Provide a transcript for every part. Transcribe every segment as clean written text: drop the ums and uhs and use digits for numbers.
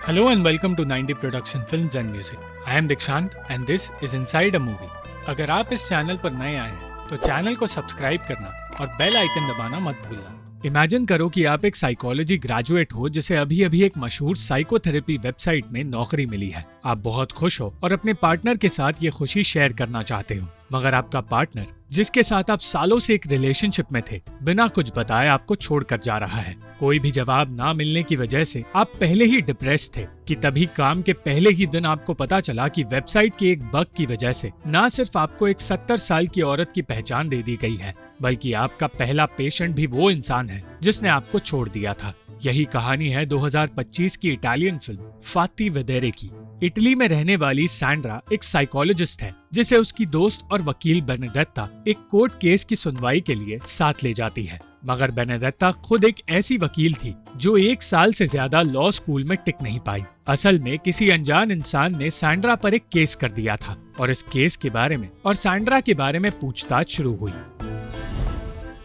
Hello and welcome to 90 Production Films and Music. I am Dikshant and this is Inside a Movie. अगर आप इस channel पर नए आए हैं तो चैनल को सब्सक्राइब करना और बेल आइकन दबाना मत भूलना। इमेजिन करो कि आप एक साइकोलॉजी ग्रेजुएट हो जिसे अभी अभी एक मशहूर साइकोथेरेपी वेबसाइट में नौकरी मिली है। आप बहुत खुश हो और अपने पार्टनर के साथ ये खुशी शेयर करना चाहते हो, मगर आपका पार्टनर जिसके साथ आप सालों से एक रिलेशनशिप में थे, बिना कुछ बताए आपको छोड़कर जा रहा है। कोई भी जवाब ना मिलने की वजह से आप पहले ही डिप्रेस थे कि तभी काम के पहले ही दिन आपको पता चला कि वेबसाइट के एक बग की वजह से न सिर्फ आपको एक 70 साल की औरत की पहचान दे दी गई है, बल्कि आपका पहला पेशेंट भी वो इंसान है जिसने आपको छोड़ दिया था। यही कहानी है 2025 की इटालियन फिल्म फाती वेदेरे की। इटली में रहने वाली सैंड्रा एक साइकोलॉजिस्ट है जिसे उसकी दोस्त और वकील बेनेडेत्ता एक कोर्ट केस की सुनवाई के लिए साथ ले जाती है। मगर बेनेडेत्ता खुद एक ऐसी वकील थी जो 1 साल से ज्यादा लॉ स्कूल में टिक नहीं पाई। असल में किसी अनजान इंसान ने सैंड्रा पर एक केस कर दिया था और इस केस के बारे में और सैंड्रा के बारे में पूछताछ शुरू हुई।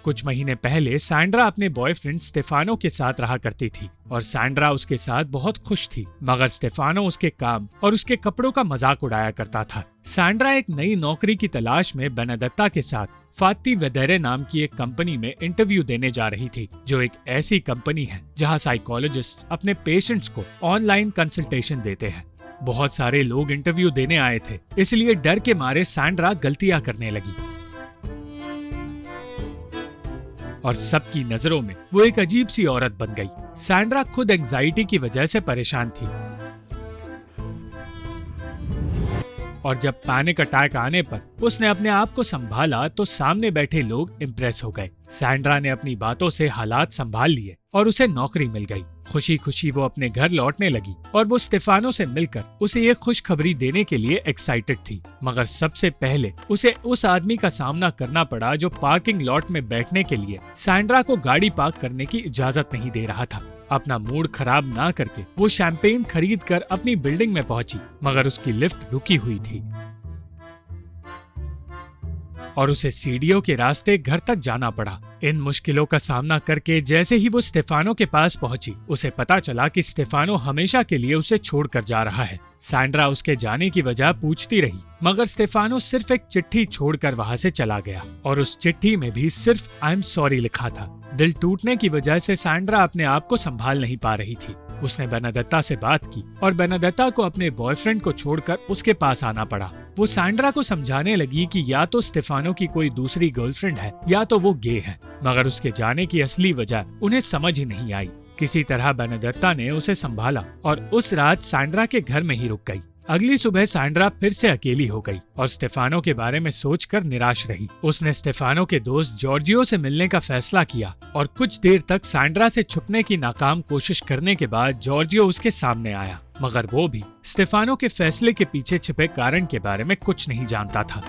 कुछ महीने पहले सैंड्रा अपने बॉयफ्रेंड स्टेफानो के साथ रहा करती थी और सैंड्रा उसके साथ बहुत खुश थी, मगर स्टेफानो उसके काम और उसके कपड़ों का मजाक उड़ाया करता था। सैंड्रा एक नई नौकरी की तलाश में बेनेडेत्ता के साथ फाती वेदेरे नाम की एक कंपनी में इंटरव्यू देने जा रही थी, जो एक ऐसी कंपनी है जहां साइकोलॉजिस्ट अपने पेशेंट्स को ऑनलाइन कंसल्टेशन देते हैं। बहुत सारे लोग इंटरव्यू देने आए थे, इसलिए डर के मारे सैंड्रा गलतियां करने लगी और सबकी नजरों में वो एक अजीब सी औरत बन गई। सैंड्रा खुद एंजाइटी की वजह से परेशान थी और जब पैनिक अटैक आने पर उसने अपने आप को संभाला तो सामने बैठे लोग इम्प्रेस हो गए। सैंड्रा ने अपनी बातों से हालात संभाल लिए और उसे नौकरी मिल गई। खुशी खुशी वो अपने घर लौटने लगी और वो स्टेफानो से मिलकर उसे ये खुशखबरी देने के लिए एक्साइटेड थी। मगर सबसे पहले उसे उस आदमी का सामना करना पड़ा जो पार्किंग लॉट में बैठने के लिए सैंड्रा को गाड़ी पार्क करने की इजाजत नहीं दे रहा था। अपना मूड खराब ना करके वो शैंपेन खरीद कर अपनी बिल्डिंग में पहुंची, मगर उसकी लिफ्ट रुकी हुई थी और उसे सीढ़ियों के रास्ते घर तक जाना पड़ा। इन मुश्किलों का सामना करके जैसे ही वो स्टेफानो के पास पहुंची, उसे पता चला कि स्टेफानो हमेशा के लिए उसे छोड़कर जा रहा है। सैंड्रा उसके जाने की वजह पूछती रही, मगर स्टेफानो सिर्फ एक चिट्ठी छोड़कर वहां से चला गया और उस चिट्ठी में भी सिर्फ आई एम सॉरी लिखा था। दिल टूटने की वजह से सैंड्रा अपने आप को संभाल नहीं पा रही थी। उसने बेनेडेत्ता से बात की और बेनेडेत्ता को अपने बॉयफ्रेंड को छोड़कर उसके पास आना पड़ा। वो सैंड्रा को समझाने लगी कि या तो स्टेफानो की कोई दूसरी गर्लफ्रेंड है या तो वो गे है, मगर उसके जाने की असली वजह उन्हें समझ ही नहीं आई। किसी तरह बेनेडेत्ता ने उसे संभाला और उस रात सैंड्रा के घर में ही रुक गई। अगली सुबह सैंड्रा फिर से अकेली हो गई और स्टेफानो के बारे में सोचकर निराश रही। उसने स्टेफानो के दोस्त जॉर्जियो से मिलने का फैसला किया और कुछ देर तक सैंड्रा से छुपने की नाकाम कोशिश करने के बाद जॉर्जियो उसके सामने आया, मगर वो भी स्टेफानो के फैसले के पीछे छिपे कारण के बारे में कुछ नहीं जानता था।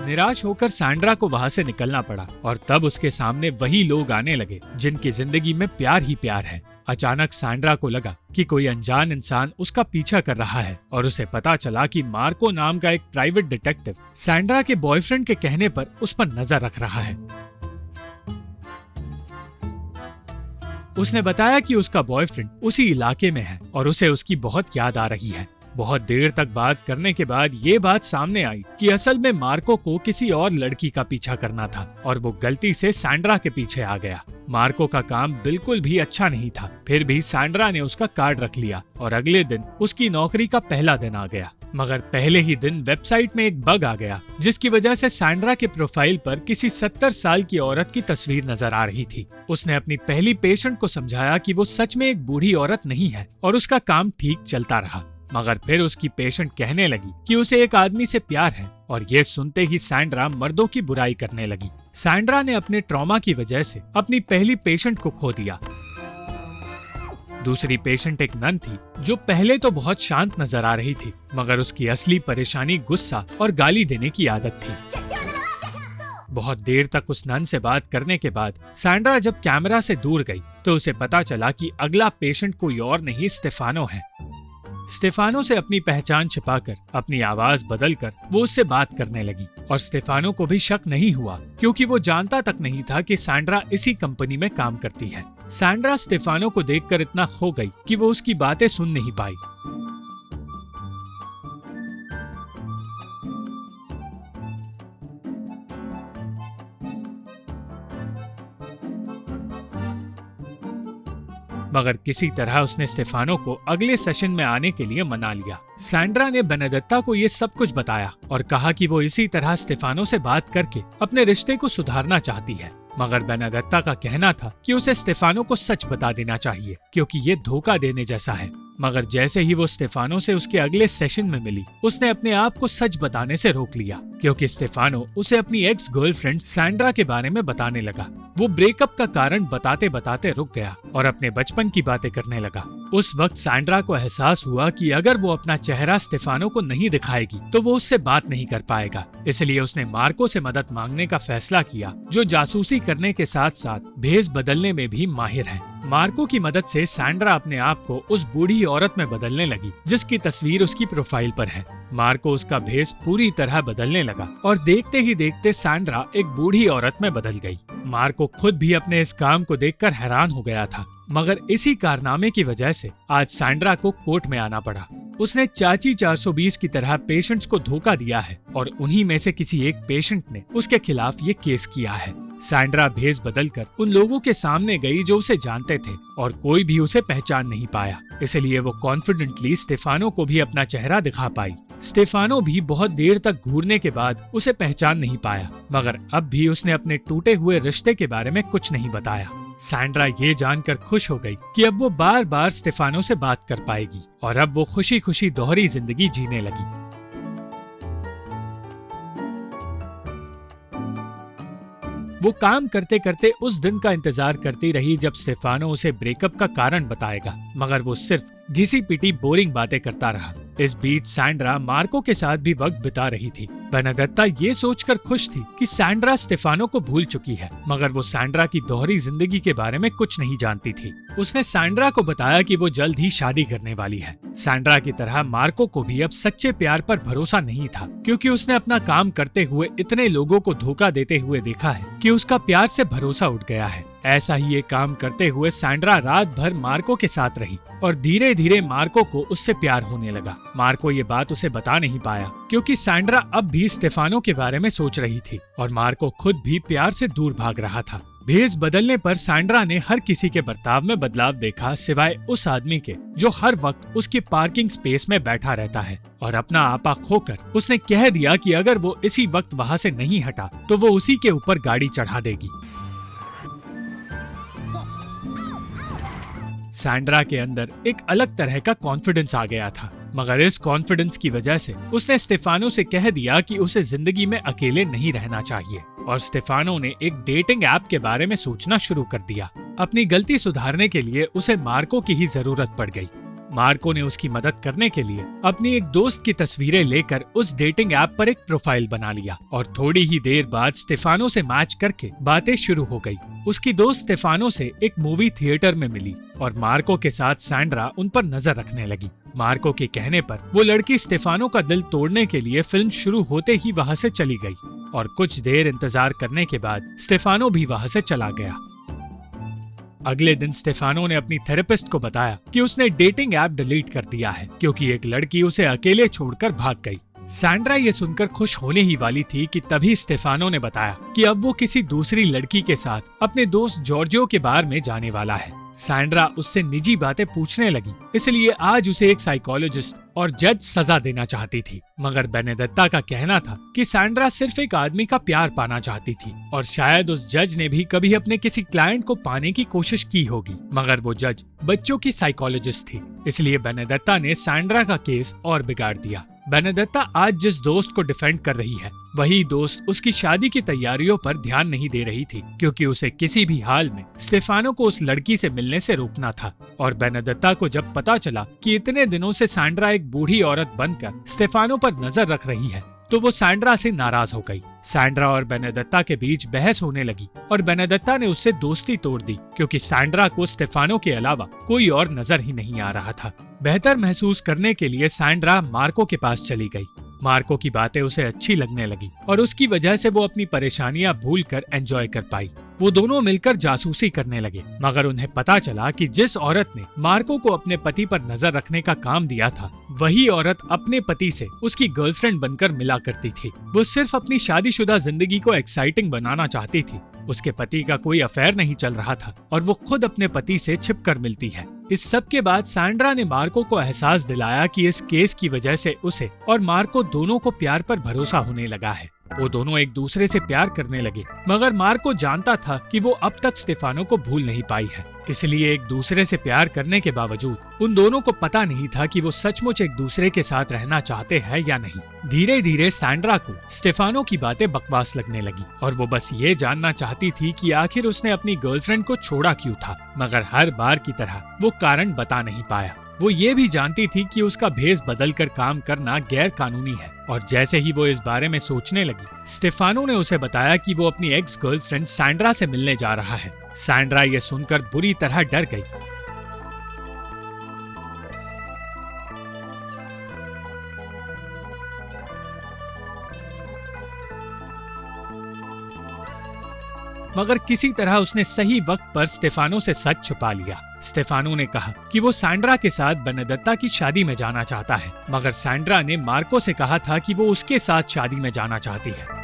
निराश होकर सैंड्रा को वहां से निकलना पड़ा और तब उसके सामने वही लोग आने लगे जिनकी जिंदगी में प्यार ही प्यार है। अचानक सैंड्रा को लगा कि कोई अनजान इंसान उसका पीछा कर रहा है और उसे पता चला कि मार्को नाम का एक प्राइवेट डिटेक्टिव सैंड्रा के बॉयफ्रेंड के कहने पर उस पर नजर रख रहा है। उसने बताया कि उसका बॉयफ्रेंड उसी इलाके में है और उसे उसकी बहुत याद आ रही है। बहुत देर तक बात करने के बाद ये बात सामने आई कि असल में मार्को को किसी और लड़की का पीछा करना था और वो गलती से सैंड्रा के पीछे आ गया। मार्को का काम बिल्कुल भी अच्छा नहीं था, फिर भी सैंड्रा ने उसका कार्ड रख लिया और अगले दिन उसकी नौकरी का पहला दिन आ गया। मगर पहले ही दिन वेबसाइट में एक बग आ गया जिसकी वजह से सैंड्रा के प्रोफाइल पर किसी 70 साल की औरत की तस्वीर नजर आ रही थी। उसने अपनी पहली पेशेंट को समझाया कि वो सच में एक बूढ़ी औरत नहीं है और उसका काम ठीक चलता रहा, मगर फिर उसकी पेशेंट कहने लगी कि उसे एक आदमी से प्यार है और ये सुनते ही सैंड्रा मर्दों की बुराई करने लगी। सैंड्रा ने अपने ट्रॉमा की वजह से अपनी पहली पेशेंट को खो दिया। दूसरी पेशेंट एक नन थी जो पहले तो बहुत शांत नजर आ रही थी, मगर उसकी असली परेशानी गुस्सा और गाली देने की आदत थी। बहुत देर तक उस नन से बात करने के बाद सैंड्रा जब कैमरा से दूर गई तो उसे पता चला कि अगला पेशेंट कोई और नहीं स्टेफानो है। स्टेफानो से अपनी पहचान छिपाकर, अपनी आवाज बदलकर वो उससे बात करने लगी और स्टेफानो को भी शक नहीं हुआ क्योंकि वो जानता तक नहीं था कि सैंड्रा इसी कंपनी में काम करती है। सैंड्रा स्टेफानो को देखकर इतना खो गई कि वो उसकी बातें सुन नहीं पाई। मगर किसी तरह उसने स्टेफानो को अगले सेशन में आने के लिए मना लिया। सैंड्रा ने बेनेडिक्टा को ये सब कुछ बताया और कहा कि वो इसी तरह स्टेफानो से बात करके अपने रिश्ते को सुधारना चाहती है। मगर बेनेडिक्टा का कहना था कि उसे स्टेफानो को सच बता देना चाहिए क्योंकि ये धोखा देने जैसा है। मगर जैसे ही वो स्टेफानो से उसके अगले सेशन में मिली, उसने अपने आप को सच बताने से रोक लिया क्योंकि स्टेफानो उसे अपनी एक्स गर्लफ्रेंड सैंड्रा के बारे में बताने लगा। वो ब्रेकअप का कारण बताते बताते रुक गया और अपने बचपन की बातें करने लगा। उस वक्त सैंड्रा को एहसास हुआ कि अगर वो अपना चेहरा स्टेफानो को नहीं दिखाएगी तो वो उससे बात नहीं कर पाएगा। इसलिए उसने मार्को से मदद मांगने का फैसला किया, जो जासूसी करने के साथ साथ भेष बदलने में भी माहिर है। मार्को की मदद से सैंड्रा अपने आप को उस बूढ़ी औरत में बदलने लगी जिसकी तस्वीर उसकी प्रोफाइल पर है। मार्को उसका भेष पूरी तरह बदलने लगा और देखते ही देखते सैंड्रा एक बूढ़ी औरत में बदल गई। मार्को खुद भी अपने इस काम को देखकर हैरान हो गया था। मगर इसी कारनामे की वजह से आज सैंड्रा को कोर्ट में आना पड़ा। उसने चाची 420 की तरह पेशेंट्स को धोखा दिया है और उन्हीं में से किसी एक पेशेंट ने उसके खिलाफ ये केस किया है। सैंड्रा भेष बदलकर उन लोगों के सामने गई जो उसे जानते थे और कोई भी उसे पहचान नहीं पाया। इसलिए वो कॉन्फिडेंटली स्टेफानो को भी अपना चेहरा दिखा पाई। स्टेफानो भी बहुत देर तक घूरने के बाद उसे पहचान नहीं पाया, मगर अब भी उसने अपने टूटे हुए रिश्ते के बारे में कुछ नहीं बताया। सैंड्रा ये जानकर खुश हो गई कि अब वो बार बार स्टेफानो से बात कर पाएगी और अब वो खुशी खुशी दोहरी जिंदगी जीने लगी। वो काम करते करते उस दिन का इंतजार करती रही जब स्टेफानो उसे ब्रेकअप का कारण बताएगा, मगर वो सिर्फ घिसी पिटी बोरिंग बातें करता रहा। इस बीच सैंड्रा मार्को के साथ भी वक्त बिता रही थी। बेनेडिक्टा ये सोचकर खुश थी कि सैंड्रा स्टेफानो को भूल चुकी है, मगर वो सैंड्रा की दोहरी जिंदगी के बारे में कुछ नहीं जानती थी। उसने सैंड्रा को बताया कि वो जल्द ही शादी करने वाली है। सैंड्रा की तरह मार्को को भी अब सच्चे प्यार पर भरोसा नहीं था, क्योंकि उसने अपना काम करते हुए इतने लोगों को धोखा देते हुए देखा है कि उसका प्यार से भरोसा उठ गया है। ऐसा ही एक काम करते हुए सैंड्रा रात भर मार्को के साथ रही और धीरे धीरे मार्को को उससे प्यार होने लगा। मार्को ये बात उसे बता नहीं पाया क्योंकि सैंड्रा अब भी स्टेफानो के बारे में सोच रही थी और मार्को खुद भी प्यार से दूर भाग रहा था। भेष बदलने पर सैंड्रा ने हर किसी के बर्ताव में बदलाव देखा, सिवाय उस आदमी के जो हर वक्त उसकी पार्किंग स्पेस में बैठा रहता है। और अपना आपा खोकर उसने कह दिया कि अगर वो इसी वक्त वहाँ से नहीं हटा तो वो उसी के ऊपर गाड़ी चढ़ा देगी। सैंड्रा के अंदर एक अलग तरह का कॉन्फिडेंस आ गया था, मगर इस कॉन्फिडेंस की वजह से उसने स्टेफानो से कह दिया कि उसे जिंदगी में अकेले नहीं रहना चाहिए और स्टेफानो ने एक डेटिंग ऐप के बारे में सोचना शुरू कर दिया। अपनी गलती सुधारने के लिए उसे मार्को की ही जरूरत पड़ गई। मार्को ने उसकी मदद करने के लिए अपनी एक दोस्त की तस्वीरें लेकर उस डेटिंग ऐप पर एक प्रोफाइल बना लिया और थोड़ी ही देर बाद स्टेफानो से मैच करके बातें शुरू हो गई। उसकी दोस्त स्टेफानो से एक मूवी थिएटर में मिली और मार्को के साथ सैंड्रा उन पर नजर रखने लगी। मार्को के कहने पर वो लड़की स्टेफानो का दिल तोड़ने के लिए फिल्म शुरू होते ही वहाँ से चली गई और कुछ देर इंतजार करने के बाद स्टेफानो भी वहाँ से चला गया। अगले दिन स्टेफानो ने अपनी थेरेपिस्ट को बताया कि उसने डेटिंग ऐप डिलीट कर दिया है क्योंकि एक लड़की उसे अकेले छोड़कर भाग गई। सैंड्रा ये सुनकर खुश होने ही वाली थी कि तभी स्टेफानो ने बताया कि अब वो किसी दूसरी लड़की के साथ अपने दोस्त जॉर्जियो के बार में जाने वाला है। सैंड्रा उससे निजी बातें पूछने लगी, इसलिए आज उसे एक साइकोलॉजिस्ट और जज सजा देना चाहती थी। मगर बेनेडिक्टा का कहना था कि सैंड्रा सिर्फ एक आदमी का प्यार पाना चाहती थी और शायद उस जज ने भी कभी अपने किसी क्लाइंट को पाने की कोशिश की होगी, मगर वो जज बच्चों की साइकोलॉजिस्ट थी। इसलिए बेनेडिक्टा ने सैंड्रा का केस और बिगाड़ दिया। बेनेडिक्टा आज जिस दोस्त को डिफेंड कर रही है, वही दोस्त उसकी शादी की तैयारियों पर ध्यान नहीं दे रही थी क्योंकि उसे किसी भी हाल में स्टेफानो को उस लड़की से मिलने से रोकना था। और बेनेडिक्टा को जब पता चला कि इतने दिनों से सैंड्रा एक बूढ़ी औरत बनकर स्टेफानो पर नजर रख रही है तो वो सैंड्रा से नाराज हो गई। सैंड्रा और बेनेडिक्टा के बीच बहस होने लगी और बेनेडिक्टा ने उससे दोस्ती तोड़ दी क्योंकि सैंड्रा को स्टेफानो के अलावा कोई और नजर ही नहीं आ रहा था। बेहतर महसूस करने के लिए सैंड्रा मार्को के पास चली गई। मार्को की बातें उसे अच्छी लगने लगी और उसकी वजह से वो अपनी परेशानियां भूलकर एंजॉय कर पाई। वो दोनों मिलकर जासूसी करने लगे, मगर उन्हें पता चला कि जिस औरत ने मार्को को अपने पति पर नजर रखने का काम दिया था, वही औरत अपने पति से उसकी गर्लफ्रेंड बनकर मिला करती थी। वो सिर्फ अपनी शादीशुदा जिंदगी को एक्साइटिंग बनाना चाहती थी। उसके पति का कोई अफेयर नहीं चल रहा था और वो खुद अपने पति से छिपकर मिलती है। इस सब के बाद सैंड्रा ने मार्को को एहसास दिलाया कि इस केस की वजह से उसे और मार्को दोनों को प्यार पर भरोसा होने लगा है। वो दोनों एक दूसरे से प्यार करने लगे, मगर मार्को जानता था कि वो अब तक स्टेफानो को भूल नहीं पाई है। इसलिए एक दूसरे से प्यार करने के बावजूद उन दोनों को पता नहीं था कि वो सचमुच एक दूसरे के साथ रहना चाहते हैं या नहीं। धीरे धीरे सैंड्रा को स्टेफानो की बातें बकवास लगने लगी और वो बस ये जानना चाहती थी कि आखिर उसने अपनी गर्लफ्रेंड को छोड़ा क्यों था, मगर हर बार की तरह वो कारण बता नहीं पाया। वो ये भी जानती थी कि उसका भेष बदलकर काम करना गैर कानूनी है और जैसे ही वो इस बारे में सोचने लगी, स्टेफानो ने उसे बताया कि वो अपनी एक्स गर्लफ्रेंड सैंड्रा से मिलने जा रहा है। सैंड्रा ये सुनकर बुरी तरह डर गई। मगर किसी तरह उसने सही वक्त पर स्टेफानो से सच छुपा लिया। स्टेफानो ने कहा कि वो सैंड्रा के साथ बेनेडिक्टा की शादी में जाना चाहता है, मगर सैंड्रा ने मार्को से कहा था कि वो उसके साथ शादी में जाना चाहती है।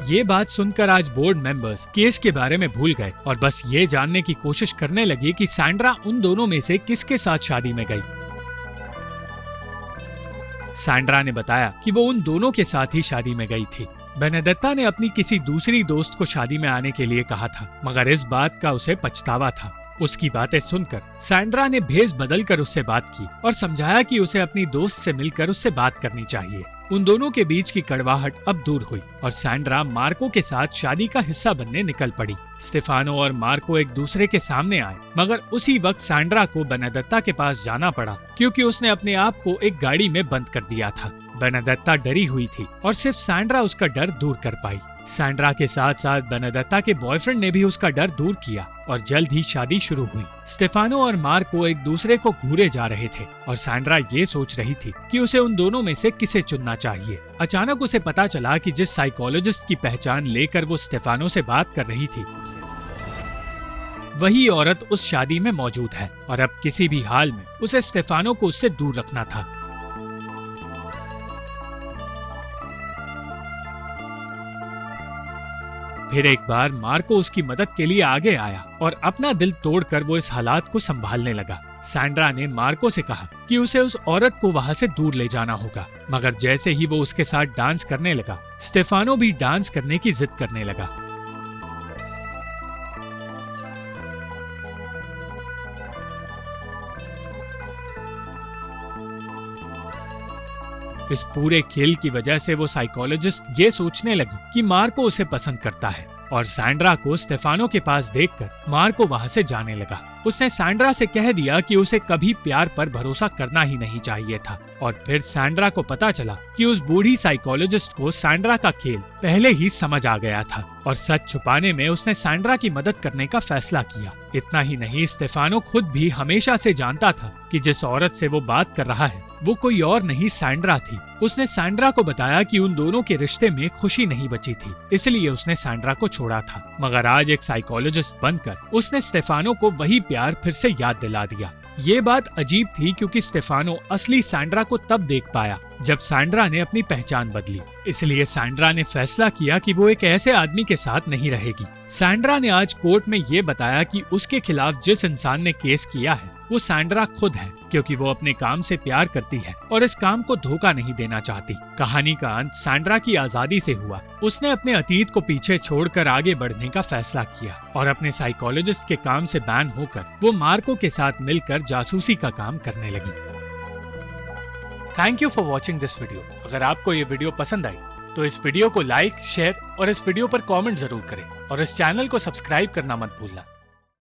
ये बात सुनकर आज बोर्ड मेंबर्स केस के बारे में भूल गए और बस ये जानने की कोशिश करने लगे कि सैंड्रा उन दोनों में से किसके साथ शादी में गई। सैंड्रा ने बताया कि वो उन दोनों के साथ ही शादी में गई थी। बेनेडिक्टा ने अपनी किसी दूसरी दोस्त को शादी में आने के लिए कहा था, मगर इस बात का उसे पछतावा था। उसकी बातें सुनकर सैंड्रा ने भेष बदलकर उससे बात की और समझाया कि उसे अपनी दोस्त से मिलकर उससे बात करनी चाहिए। उन दोनों के बीच की कड़वाहट अब दूर हुई और सैंड्रा मार्को के साथ शादी का हिस्सा बनने निकल पड़ी। स्टेफानो और मार्को एक दूसरे के सामने आए, मगर उसी वक्त सैंड्रा को बेनेडिक्टा के पास जाना पड़ा क्योंकि उसने अपने आप को एक गाड़ी में बंद कर दिया था। बेनेडिक्टा डरी हुई थी और सिर्फ सैंड्रा उसका डर दूर कर पाई। सैंड्रा के साथ साथ बेनेडिक्टा के बॉयफ्रेंड ने भी उसका डर दूर किया और जल्द ही शादी शुरू हुई। स्टेफानो और मार्को एक दूसरे को घूरे जा रहे थे और सैंड्रा ये सोच रही थी कि उसे उन दोनों में से किसे चुनना चाहिए। अचानक उसे पता चला कि जिस साइकोलॉजिस्ट की पहचान लेकर वो स्टेफानो से बात कर रही थी, वही औरत उस शादी में मौजूद है और अब किसी भी हाल में उसे स्टेफानो को उससे दूर रखना था। फिर एक बार मार्को उसकी मदद के लिए आगे आया और अपना दिल तोड़कर वो इस हालात को संभालने लगा। सैंड्रा ने मार्को से कहा कि उसे उस औरत को वहां से दूर ले जाना होगा, मगर जैसे ही वो उसके साथ डांस करने लगा, स्टेफानो भी डांस करने की जिद करने लगा। इस पूरे खेल की वजह से वो साइकोलॉजिस्ट ये सोचने लगी कि मार्को उसे पसंद करता है और सैंड्रा को स्टेफानो के पास देखकर मार्को वहां से जाने लगा। उसने सैंड्रा से कह दिया कि उसे कभी प्यार पर भरोसा करना ही नहीं चाहिए था और फिर सैंड्रा को पता चला कि उस बूढ़ी साइकोलॉजिस्ट को सैंड्रा का खेल पहले ही समझ आ गया था और सच छुपाने में उसने सैंड्रा की मदद करने का फैसला किया। इतना ही नहीं, स्टेफानो खुद भी हमेशा से जानता था कि जिस औरत से वो बात कर रहा है वो कोई और नहीं सैंड्रा थी। उसने सैंड्रा को बताया कि उन दोनों के रिश्ते में खुशी नहीं बची थी, इसलिए उसने सैंड्रा को छोड़ा था। मगर आज एक साइकोलॉजिस्ट बनकर उसने स्टेफानो को वही प्यार फिर से याद दिला दिया। ये बात अजीब थी क्योंकि स्टेफानो असली सैंड्रा को तब देख पाया जब सैंड्रा ने अपनी पहचान बदली। इसलिए सैंड्रा ने फैसला किया कि वो एक ऐसे आदमी के साथ नहीं रहेगी। सैंड्रा ने आज कोर्ट में ये बताया कि उसके खिलाफ जिस इंसान ने केस किया है वो सैंड्रा खुद है, क्योंकि वो अपने काम से प्यार करती है और इस काम को धोखा नहीं देना चाहती। कहानी का अंत सैंड्रा की आजादी से हुआ। उसने अपने अतीत को पीछे छोड़कर आगे बढ़ने का फैसला किया और अपने साइकोलॉजिस्ट के काम से बैन होकर वो मार्को के साथ मिलकर जासूसी का काम करने लगी। Thank you for watching this video. अगर आपको ये वीडियो पसंद आई तो इस वीडियो को लाइक, शेयर और इस वीडियो पर कमेंट जरूर करें और इस चैनल को सब्सक्राइब करना मत भूलना।